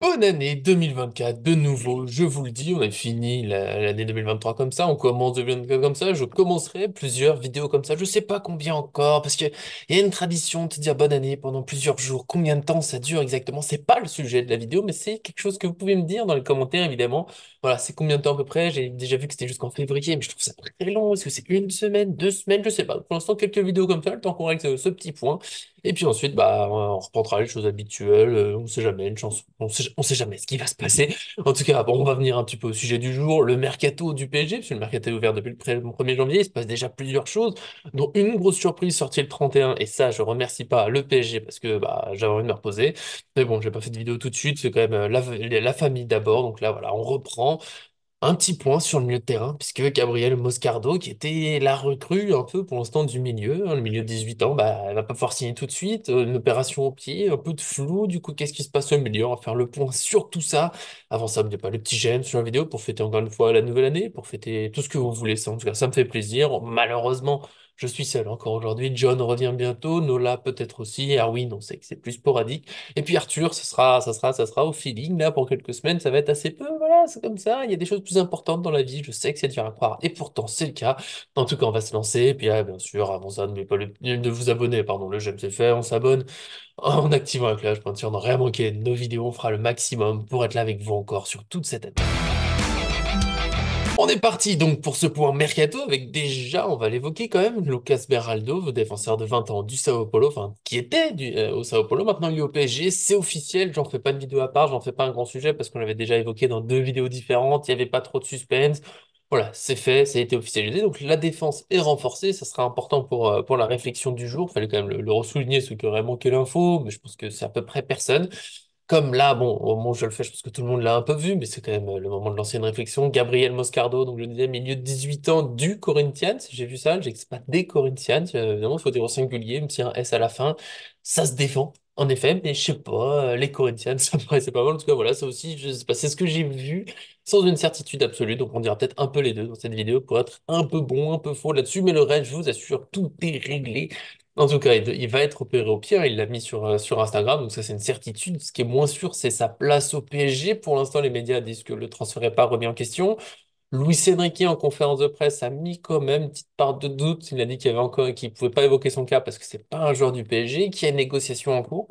Bonne année 2024, de nouveau, je vous le dis, on a fini l'année 2023 comme ça, on commence 2024 comme ça, je commencerai plusieurs vidéos comme ça, je sais pas combien encore, parce que il y a une tradition de te dire bonne année pendant plusieurs jours, combien de temps ça dure exactement, c'est pas le sujet de la vidéo, mais c'est quelque chose que vous pouvez me dire dans les commentaires évidemment, voilà, c'est combien de temps à peu près, j'ai déjà vu que c'était jusqu'en février, mais je trouve ça très long, est-ce que c'est une semaine, 2 semaines, je sais pas, pour l'instant quelques vidéos comme ça, le temps qu'on règle ce petit point, et puis ensuite, bah, on reprendra les choses habituelles. On sait jamais, une chance, on sait jamais ce qui va se passer. En tout cas, bon, on va venir un petit peu au sujet du jour, le mercato du PSG, parce que le mercato est ouvert depuis le 1er janvier. Il se passe déjà plusieurs choses, dont une grosse surprise sortie le 31. Et ça, je remercie pas le PSG parce que bah, j'avais envie de me reposer. Mais bon, j'ai pas fait de vidéo tout de suite. C'est quand même la famille d'abord. Donc là, voilà, on reprend. Un petit point sur le milieu de terrain, puisque Gabriel Moscardo, qui était la recrue un peu pour l'instant du milieu, hein, le milieu de 18 ans, bah, elle va pas pouvoir signer tout de suite, une opération au pied, un peu de flou, du coup, qu'est-ce qui se passe au milieu? On va faire le point sur tout ça. Avant ça, n'oubliez pas le petit j'aime sur la vidéo pour fêter encore une fois la nouvelle année, pour fêter tout ce que vous voulez, ça, en tout cas, ça me fait plaisir. Malheureusement, je suis seul encore aujourd'hui. John revient bientôt, Nola peut-être aussi, Erwin, on sait que c'est plus sporadique. Et puis Arthur, ça sera au feeling, là, pour quelques semaines, ça va être assez peu, voilà, c'est comme ça, il y a des choses plus importantes dans la vie, je sais que c'est dur à croire, et pourtant c'est le cas. En tout cas, on va se lancer, et puis bien sûr, avant ça, n'oubliez pas de vous abonner, pardon, le j'aime c'est fait, on s'abonne, en activant la cloche, pour ne rien manquer de nos vidéos, on fera le maximum pour être là avec vous encore sur toute cette année. On est parti donc pour ce point mercato avec déjà, on va l'évoquer quand même, Lucas Beraldo, défenseur de 20 ans du Sao Paulo, enfin qui était au Sao Paulo, maintenant il est au PSG, c'est officiel, j'en fais pas de vidéo à part, j'en fais pas un grand sujet parce qu'on l'avait déjà évoqué dans deux vidéos différentes, il n'y avait pas trop de suspense. Voilà, c'est fait, ça a été officialisé, donc la défense est renforcée, ça sera important pour la réflexion du jour, fallait quand même le ressouligner, ceux qui auraient manqué l'info, mais je pense que c'est à peu près personne. Comme là, bon, au moment où je le fais, je pense que tout le monde l'a un peu vu, mais c'est quand même le moment de lancer une réflexion. Gabriel Moscardo, donc le deuxième milieu de 18 ans du Corinthians, j'ai vu ça, j'ai pas des Corinthians, évidemment, il faut dire au singulier, un petit un S à la fin, ça se défend, en effet, mais je sais pas, les Corinthians, ça me paraissait pas mal, en tout cas, voilà, ça aussi, je sais pas, c'est ce que j'ai vu, sans une certitude absolue, donc on dira peut-être un peu les deux dans cette vidéo pour être un peu bon, un peu faux là-dessus, mais le reste, je vous assure, tout est réglé. En tout cas, il va être opéré au pied, hein, il l'a mis sur Instagram, donc ça c'est une certitude. Ce qui est moins sûr, c'est sa place au PSG. Pour l'instant, les médias disent que le transfert n'est pas remis en question. Luis Enrique, en conférence de presse, a mis quand même une petite part de doute. Il a dit qu'il y avait encore, qu'il pouvait pas évoquer son cas parce que c'est pas un joueur du PSG, qu'il y a une négociation en cours.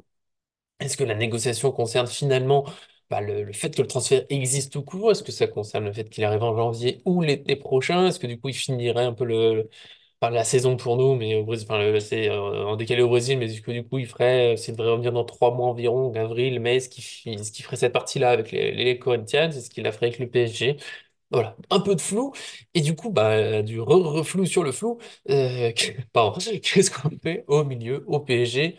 Est-ce que la négociation concerne finalement bah, le fait que le transfert existe tout court? Est-ce que ça concerne le fait qu'il arrive en janvier ou l'été prochain? Est-ce que du coup il finirait un peu enfin, la saison pour nous, mais au Brésil, enfin, c'est en décalé au Brésil, mais du coup, il ferait, s'il devrait revenir dans 3 mois environ, donc avril, mai, ce qui ferait cette partie-là avec les Corinthians, est-ce qu'il la ferait avec le PSG? Voilà, un peu de flou, et du coup, bah, du reflou sur le flou, pardon, qu'est-ce qu'on fait au milieu, au PSG?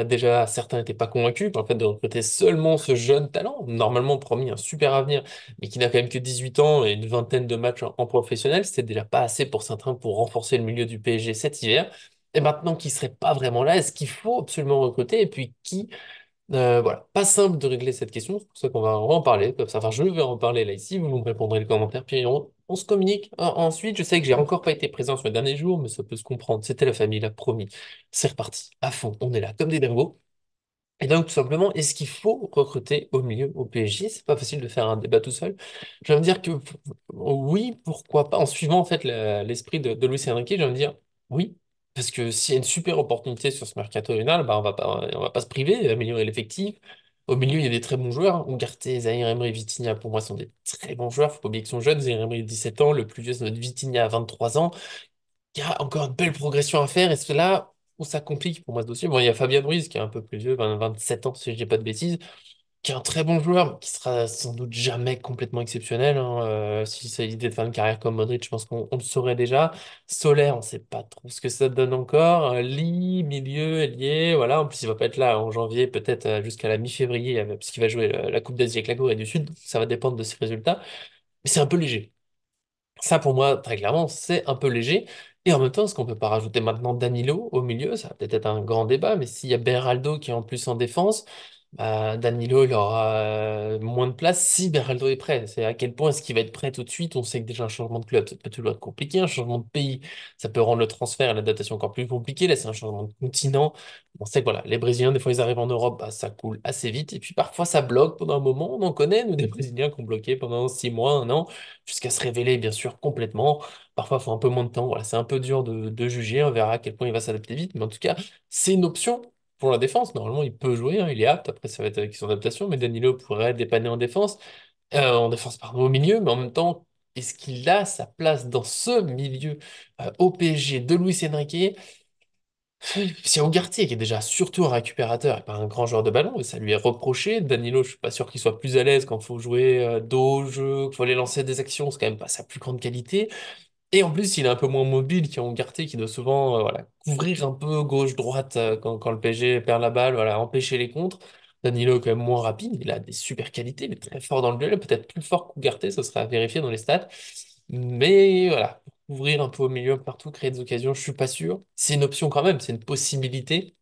Déjà, certains n'étaient pas convaincus par le fait de recruter seulement ce jeune talent, normalement promis un super avenir, mais qui n'a quand même que 18 ans et une vingtaine de matchs en professionnel, c'était déjà pas assez pour certains pour renforcer le milieu du PSG cet hiver. Et maintenant qu'il serait pas vraiment là, est-ce qu'il faut absolument recruter? Et puis qui voilà, pas simple de régler cette question, c'est pour ça on va en parler, comme ça, enfin je vais en parler là ici, vous me répondrez les commentaires, puis on se communique. Ensuite, je sais que j'ai encore pas été présent sur les derniers jours, mais ça peut se comprendre, c'était la famille, l'a promis. C'est reparti, à fond, on est là, comme des dingos. Et donc, tout simplement, est-ce qu'il faut recruter au milieu au PSG? C'est pas facile de faire un débat tout seul. Je vais me dire que oui, pourquoi pas. En suivant en fait l'esprit de Luis Enrique, je vais me dire oui, parce que s'il y a une super opportunité sur ce mercato hivernal, bah on va pas se priver, améliorer l'effectif. Au milieu, il y a des très bons joueurs, hein. Ugarte, Zaïre Emery, Vitinha, pour moi, sont des très bons joueurs. Faut pas oublier qu'ils sont jeunes. Zaïre Emery, 17 ans, le plus vieux, c'est notre Vitinha à 23 ans. Il y a encore une belle progression à faire, et c'est là où ça complique pour moi ce dossier. Bon, il y a Fabien Ruiz qui est un peu plus vieux, 27 ans si je dis pas de bêtises, qui est un très bon joueur, mais qui sera sans doute jamais complètement exceptionnel, hein. Si c'est l'idée de faire une carrière comme Modric, je pense qu'on le saurait déjà. Solaire, on sait pas trop ce que ça donne encore. Lee, milieu, ailier, voilà. En plus, il va pas être là en janvier, peut-être jusqu'à la mi-février, puisqu'il va jouer la Coupe d'Asie avec la Corée du Sud. Ça va dépendre de ses résultats. Mais c'est un peu léger. Ça, pour moi, très clairement, c'est un peu léger. Et en même temps, est-ce qu'on peut pas rajouter maintenant Danilo au milieu? Ça va peut-être être un grand débat, mais s'il y a Beraldo qui est en plus en défense, bah, Danilo, il aura moins de place si Beraldo est prêt. C'est à quel point est-ce qu'il va être prêt tout de suite? On sait que déjà un changement de club, ça peut toujours être compliqué. Un changement de pays, ça peut rendre le transfert et l'adaptation encore plus compliqué. Là, c'est un changement de continent. On sait que voilà, les Brésiliens, des fois, ils arrivent en Europe, bah, ça coule assez vite. Et puis parfois, ça bloque pendant un moment. On en connaît, nous, des Brésiliens qui ont bloqué pendant 6 mois, un an, jusqu'à se révéler, bien sûr, complètement. Parfois, il faut un peu moins de temps. Voilà, c'est un peu dur de juger. On verra à quel point il va s'adapter vite. Mais en tout cas, c'est une option pour la défense. Normalement, il peut jouer, hein, il est apte. Après, ça va être avec son adaptation, mais Danilo pourrait dépanner en défense, pardon, au milieu, mais en même temps, est-ce qu'il a sa place dans ce milieu au PSG de Luis Enrique? C'est Ugarte qui est déjà surtout un récupérateur et pas un grand joueur de ballon, et ça lui est reproché. Danilo, je suis pas sûr qu'il soit plus à l'aise quand il faut jouer dos au jeu, qu'il faut aller lancer des actions, c'est quand même pas sa plus grande qualité. Et en plus, il est un peu moins mobile qu'Engarté, qui doit souvent voilà, couvrir un peu gauche-droite quand le PSG perd la balle, voilà, empêcher les contres. Danilo est quand même moins rapide, il a des super qualités, il est très fort dans le duel, peut-être plus fort qu'Ougarté, ça sera à vérifier dans les stats. Mais voilà, couvrir un peu au milieu partout, créer des occasions, je suis pas sûr. C'est une option quand même, c'est une possibilité.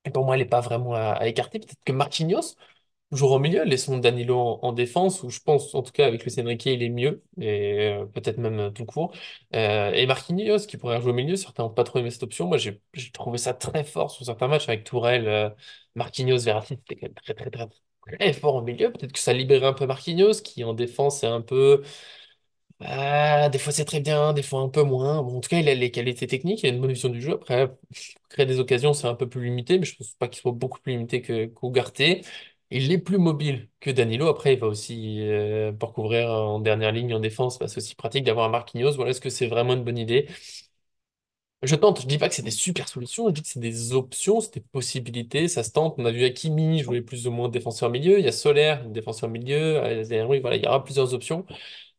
Et pour moi, elle n'est pas vraiment à écarter. Peut-être que Marquinhos, jouer au milieu, laissons Danilo en défense, où je pense, en tout cas, avec Luis Enrique, il est mieux, et peut-être même tout court. Et Marquinhos, qui pourrait jouer au milieu, certains n'ont pas trop aimé cette option. Moi, j'ai trouvé ça très fort sur certains matchs avec Tourelle, Marquinhos, Verratti, c'était quand même très, très, très, très fort au milieu. Peut-être que ça libérait un peu Marquinhos, qui en défense est un peu ah, des fois c'est très bien, des fois un peu moins. Bon, en tout cas, il a les qualités techniques, il a une bonne vision du jeu. Après, créer des occasions, c'est un peu plus limité, mais je pense pas qu'il soit beaucoup plus limité qu'Ugarte. Il est plus mobile que Danilo. Après, il va aussi, pour couvrir en dernière ligne en défense, bah, c'est aussi pratique d'avoir un Marquinhos. Voilà, est-ce que c'est vraiment une bonne idée? Je tente, je dis pas que c'est des super solutions, je dis que c'est des options, c'est des possibilités, ça se tente. On a vu Hakimi jouer plus ou moins défenseur milieu, il y a Solaire, défenseur milieu, oui, voilà, il y aura plusieurs options.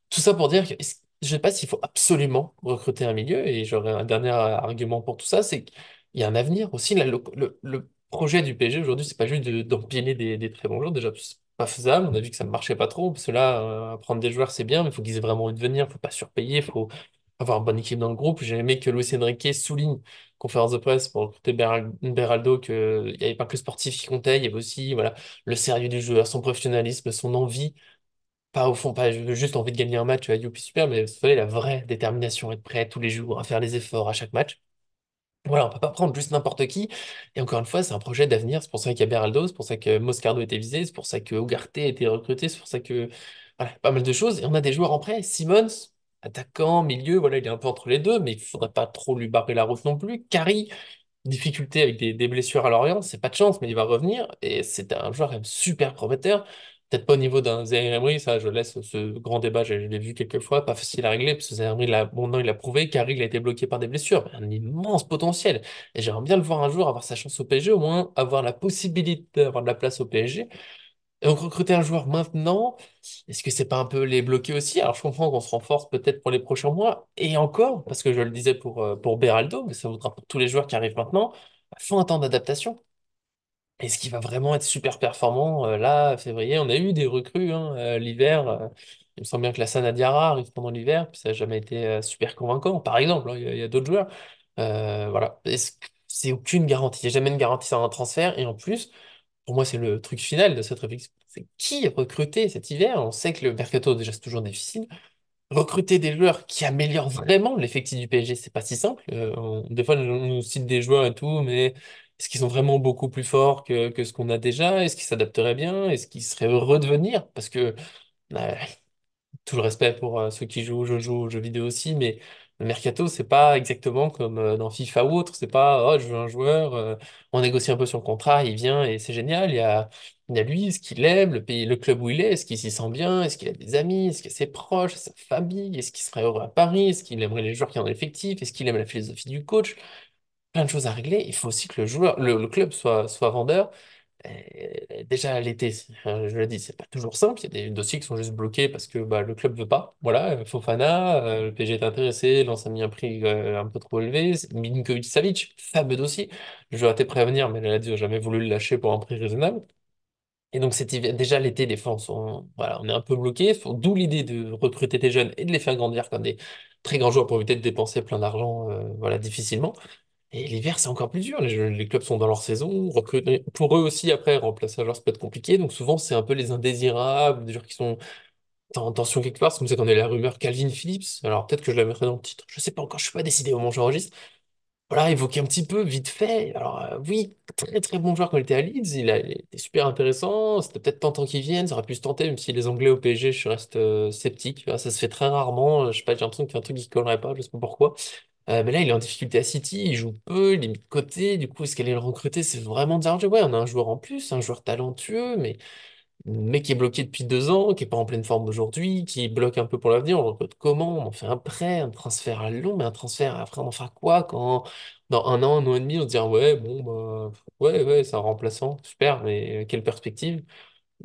Tout ça pour dire que je ne sais pas s'il faut absolument recruter un milieu, et j'aurais un dernier argument pour tout ça, c'est qu'il y a un avenir aussi. Là, le projet du PSG aujourd'hui, c'est pas juste d'empiler des très bons joueurs, déjà, c'est pas faisable, on a vu que ça ne marchait pas trop, parce que là, prendre des joueurs, c'est bien, mais il faut qu'ils aient vraiment envie de venir, il faut pas surpayer, il faut avoir une bonne équipe dans le groupe. J'ai aimé que Luis Enrique souligne, conférence de presse pour recruter Beraldo, qu'il n'y avait pas que le sportif qui comptait, il y avait aussi voilà, le sérieux du joueur, son professionnalisme, son envie pas au fond, pas juste envie de gagner un match à Youpi Super, mais vous savez, la vraie détermination, être prêt tous les jours à faire les efforts à chaque match. Voilà, on peut pas prendre juste n'importe qui. Et encore une fois, c'est un projet d'avenir. C'est pour ça qu'il y a Beraldo, c'est pour ça que Moscardo était visé, c'est pour ça que Ugarte a été recruté, c'est pour ça que voilà, pas mal de choses. Et on a des joueurs en prêt. Simons, attaquant, milieu, voilà, il est un peu entre les deux, mais il faudrait pas trop lui barrer la route non plus. Carry, difficulté avec des blessures à Lorient, c'est pas de chance, mais il va revenir. Et c'est un joueur quand même super prometteur. Peut-être pas au niveau d'un Zaïre Emery, ça je laisse ce grand débat, je l'ai vu quelques fois, pas facile à régler, parce que Zaïre Emery, bon, non, il a prouvé, Carrick il a été bloqué par des blessures, mais un immense potentiel. Et j'aimerais bien le voir un jour avoir sa chance au PSG, au moins avoir la possibilité d'avoir de la place au PSG. Et donc recruter un joueur maintenant, est-ce que c'est pas un peu les bloquer aussi? Alors je comprends qu'on se renforce peut-être pour les prochains mois, et encore, parce que je le disais pour Beraldo, mais ça vaudra pour tous les joueurs qui arrivent maintenant, faut un temps d'adaptation. Est-ce qu'il va vraiment être super performant là, février? On a eu des recrues hein, l'hiver. Il me semble bien que la Sana Diarra arrive pendant l'hiver, puis ça n'a jamais été super convaincant. Par exemple, hein, il y a d'autres joueurs. Voilà. C'est aucune garantie. Il n'y a jamais une garantie sur un transfert. Et en plus, pour moi, c'est le truc final de cette réflexion. C'est qui recruter cet hiver? On sait que le mercato, déjà, c'est toujours difficile. Recruter des joueurs qui améliorent vraiment l'effectif du PSG, c'est pas si simple. Des fois, on nous cite des joueurs et tout, mais est-ce qu'ils sont vraiment beaucoup plus forts que ce qu'on a déjà? Est-ce qu'ils s'adapteraient bien? Est-ce qu'ils seraient heureux de venir? Parce que euh, tout le respect pour ceux qui jouent, je joue aux jeux vidéo aussi, mais le mercato, c'est pas exactement comme dans FIFA ou autre. C'est pas, oh, je veux un joueur, on négocie un peu sur le contrat, il vient et c'est génial. Il y a lui, est-ce qu'il aime le pays, le club où il est, est-ce qu'il s'y sent bien, est-ce qu'il a des amis, est-ce qu'il a ses proches, sa famille, est-ce qu'il serait heureux à Paris, est-ce qu'il aimerait les joueurs qui sont dans l'effectif, est-ce qu'il aime la philosophie du coach? Plein de choses à régler. Il faut aussi que le club soit vendeur. Déjà l'été, je le dis, c'est pas toujours simple. Il y a des dossiers qui sont juste bloqués parce que bah, le club veut pas. Voilà, Fofana, le PSG est intéressé, Lens a mis un prix un peu trop élevé. Milinkovic-Savic, fameux dossier. Le joueur était prêt à venir, mais la Lazio n'a jamais voulu le lâcher pour un prix raisonnable. Et donc déjà l'été, les fonds sont, voilà, on est un peu bloqué. D'où l'idée de recruter des jeunes et de les faire grandir comme des très grands joueurs pour éviter de dépenser plein d'argent, voilà, difficilement. Et l'hiver, c'est encore plus dur. Les clubs sont dans leur saison. Recruter, pour eux aussi, après, remplacer un joueur, ça peut être compliqué. Donc souvent, c'est un peu les indésirables, des joueurs qui sont en tension quelque part. C'est comme ça qu'on a la rumeur Calvin Phillips. Alors peut-être que je la mettrai dans le titre. Je sais pas encore, je suis pas décidé au moment où j'enregistre. Voilà, évoquer un petit peu, vite fait. Alors oui, très très bon joueur quand il était à Leeds. Il était super intéressant. C'était peut-être tentant qu'il vienne. Ça aurait pu se tenter, même si les Anglais au PSG, je reste sceptique. Voilà, ça se fait très rarement. Je sais pas, j'ai l'impression qu'il y a un truc qui collerait pas. Je sais pas pourquoi. Mais là, il est en difficulté à City, il joue peu, il est mis de côté. Du coup, est-ce qu'elle est le recruter? C'est vraiment désargeux. Ouais, on a un joueur en plus, un joueur talentueux, mais qui est bloqué depuis 2 ans, qui est pas en pleine forme aujourd'hui, qui bloque un peu pour l'avenir. On le recrute comment? On en fait un prêt, un transfert à long, mais un transfert après, on en fera quoi quand dans un an et demi, on se dira ouais, bon, bah, ouais, ouais, c'est un remplaçant, super, mais quelle perspective?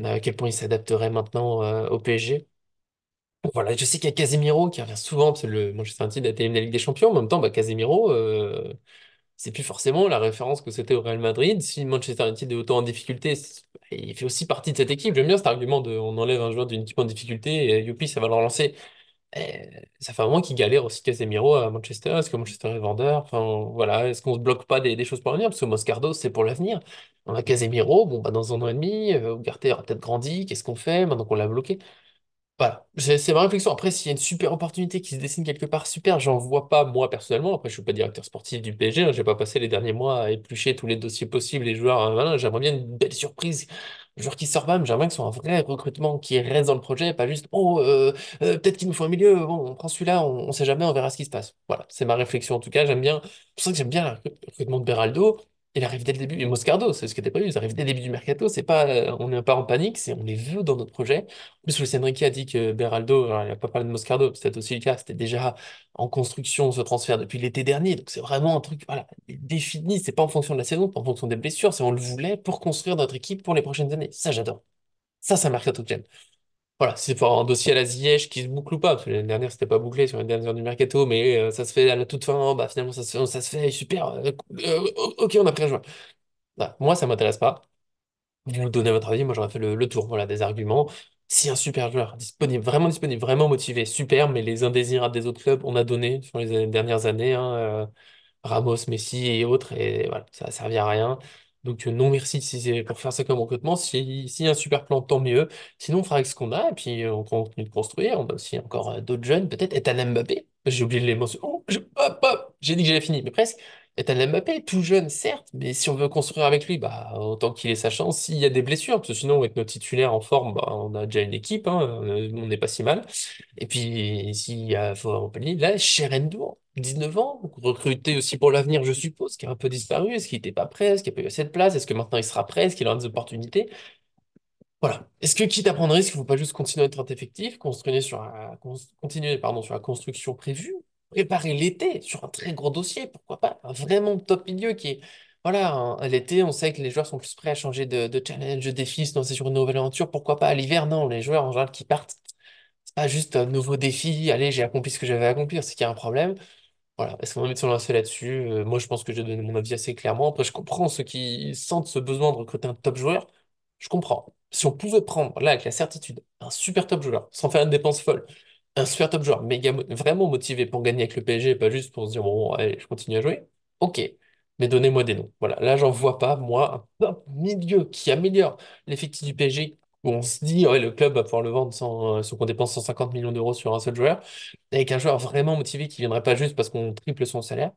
À quel point il s'adapterait maintenant au PSG? Voilà, je sais qu'il y a Casemiro qui revient souvent, parce que le Manchester United a été éliminé de la Ligue des Champions. En même temps, bah, Casemiro, c'est plus forcément la référence que c'était au Real Madrid. Si Manchester United est autant en difficulté, il fait aussi partie de cette équipe. J'aime bien cet argument de on enlève un joueur d'une équipe en difficulté et youpi, ça va le relancer. Ça fait un moment qu'il galère aussi Casemiro à Manchester. Est-ce que Manchester est vendeur? Enfin, voilà. Est-ce qu'on se bloque pas des choses pour l'avenir? Parce que Moscardo, c'est pour l'avenir. On a Casemiro, bon, bah, dans un an et demi, Ugarte aura peut-être grandi. Qu'est-ce qu'on fait maintenant qu'on l'a bloqué? Voilà, c'est ma réflexion. Après, s'il y a une super opportunité qui se dessine quelque part, super, j'en vois pas moi personnellement. Après, je suis pas directeur sportif du PSG, hein, j'ai pas passé les derniers mois à éplucher tous les dossiers possibles, les joueurs. Voilà, j'aimerais bien une belle surprise. Le joueur qui sort pas, mais j'aimerais que ce soit un vrai recrutement qui reste dans le projet, pas juste, oh, peut-être qu'il nous faut un milieu, bon, on prend celui-là, on sait jamais, on verra ce qui se passe. Voilà, c'est ma réflexion en tout cas. J'aime bien, c'est pour ça que j'aime bien le recrutement de Beraldo. Il arrive dès le début, et Moscardo, c'est ce qui n'était pas eu, ils arrivent dès le début du mercato, c'est pas, on n'est pas en panique, c'est on les veut dans notre projet plus, Luis Enrique a dit que Beraldo, alors, il n'a pas parlé de Moscardo, c'est peut-être aussi le cas, c'était déjà en construction ce transfert depuis l'été dernier, donc c'est vraiment un truc voilà, défini, c'est pas en fonction de la saison, pas en fonction des blessures, c'est on le voulait pour construire notre équipe pour les prochaines années. Ça, j'adore. Ça, mercato que j'aime. Voilà, c'est pour un dossier à la Ziyech qui se boucle ou pas, parce que l'année dernière, c'était pas bouclé sur les dernières heures du mercato, mais ça se fait à la toute fin, bah finalement, ça se fait, super, ok, on a pris un joueur. Voilà, moi, ça m'intéresse pas. Vous donnez votre avis, moi j'aurais fait le tour, voilà, des arguments. Si un super joueur disponible, vraiment motivé, super, mais les indésirables des autres clubs, on a donné sur les dernières années, hein, Ramos, Messi et autres, et voilà, ça a servi à rien. Donc non merci si c'est pour faire ça comme recrutement. Si y a un super plan, tant mieux. Sinon, on fera avec ce qu'on a, et puis on continue de construire. On a aussi encore d'autres jeunes, peut-être Ethan Mbappé. J'ai oublié de les mentionner. Oh, hop, hop, j'ai dit que j'avais fini, mais presque. Ethan Mbappé, tout jeune, certes, mais si on veut construire avec lui, bah, autant qu'il ait sa chance. S'il y a des blessures, parce que sinon, avec nos titulaires en forme, bah, on a déjà une équipe, hein, on n'est pas si mal. Et puis, s'il y a Fort Montpellier, là, Cherendou, 19 ans, recruté aussi pour l'avenir, je suppose, qui a un peu disparu. Est-ce qu'il n'était pas prêt? Est-ce qu'il n'y a pas eu assez de place? Est-ce que maintenant il sera prêt? Est-ce qu'il aura des opportunités? Voilà. Est-ce que quitte à prendre risque, il ne faut pas juste continuer à être effectif, continuer, pardon, sur la construction prévue, préparer l'été sur un très gros dossier, pourquoi pas? Un vraiment top milieu qui est. Voilà, à l'été, on sait que les joueurs sont plus prêts à changer de challenge, de défi, se lancer sur une nouvelle aventure. Pourquoi pas à l'hiver? Non, les joueurs en général qui partent, c'est pas juste un nouveau défi, allez, j'ai accompli ce que j'avais à accomplir, c'est qu'il y a un problème. Voilà, est-ce qu'on va mettre son lancer là-dessus? Moi, je pense que j'ai donné mon avis assez clairement. Après, je comprends ceux qui sentent ce besoin de recruter un top joueur. Je comprends. Si on pouvait prendre, là, avec la certitude, un super top joueur, sans faire une dépense folle, un super top joueur, vraiment motivé pour gagner avec le PSG, pas juste pour se dire, bon, allez, je continue à jouer. Ok, mais donnez-moi des noms. Voilà, là, j'en vois pas, moi, un top milieu qui améliore l'effectif du PSG, où on se dit, ouais, le club va pouvoir le vendre sans qu'on dépense 150 millions d'euros sur un seul joueur, avec un joueur vraiment motivé qui viendrait pas juste parce qu'on triple son salaire.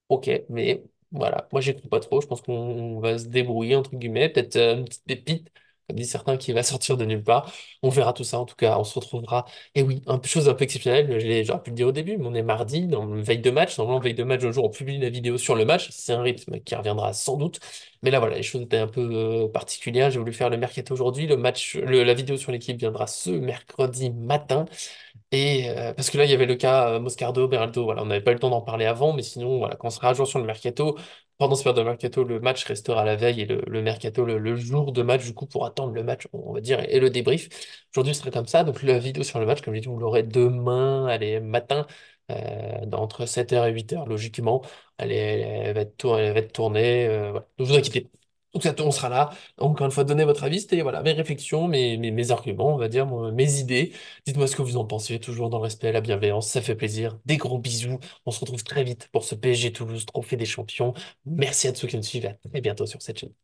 Ok, mais voilà, moi j'y crois pas trop. Je pense qu'on va se débrouiller, entre guillemets, peut-être une petite pépite, comme disent certains, qui va sortir de nulle part. On verra tout ça, en tout cas, on se retrouvera. Et oui, chose un peu exceptionnelle, j'aurais pu le dire au début, mais on est mardi, dans le veille de match. Normalement, veille de match, le jour, on publie la vidéo sur le match. C'est un rythme qui reviendra sans doute. Mais là, voilà, les choses étaient un peu particulières. J'ai voulu faire le mercato aujourd'hui. La vidéo sur l'équipe viendra ce mercredi matin. Et parce que là, il y avait le cas Moscardo, Beraldo, voilà, on n'avait pas eu le temps d'en parler avant, mais sinon, voilà, quand on sera à jour sur le mercato, pendant ce période de mercato, le match restera la veille et le mercato le jour de match, du coup, pour attendre le match, on va dire, et le débrief. Aujourd'hui, ce serait comme ça, donc la vidéo sur le match, comme je l'ai dit, vous l'aurez demain, allez, matin, entre 7h et 8h, logiquement, elle va être tournée, voilà. Ne vous inquiétez pas. Donc ça, on sera là. Encore une fois, donnez votre avis. C'était voilà, mes réflexions, mes arguments, on va dire, mes idées. Dites-moi ce que vous en pensez, toujours dans le respect et la bienveillance. Ça fait plaisir. Des gros bisous. On se retrouve très vite pour ce PSG Toulouse, Trophée des Champions. Merci à tous ceux qui nous suivent. À très bientôt sur cette chaîne.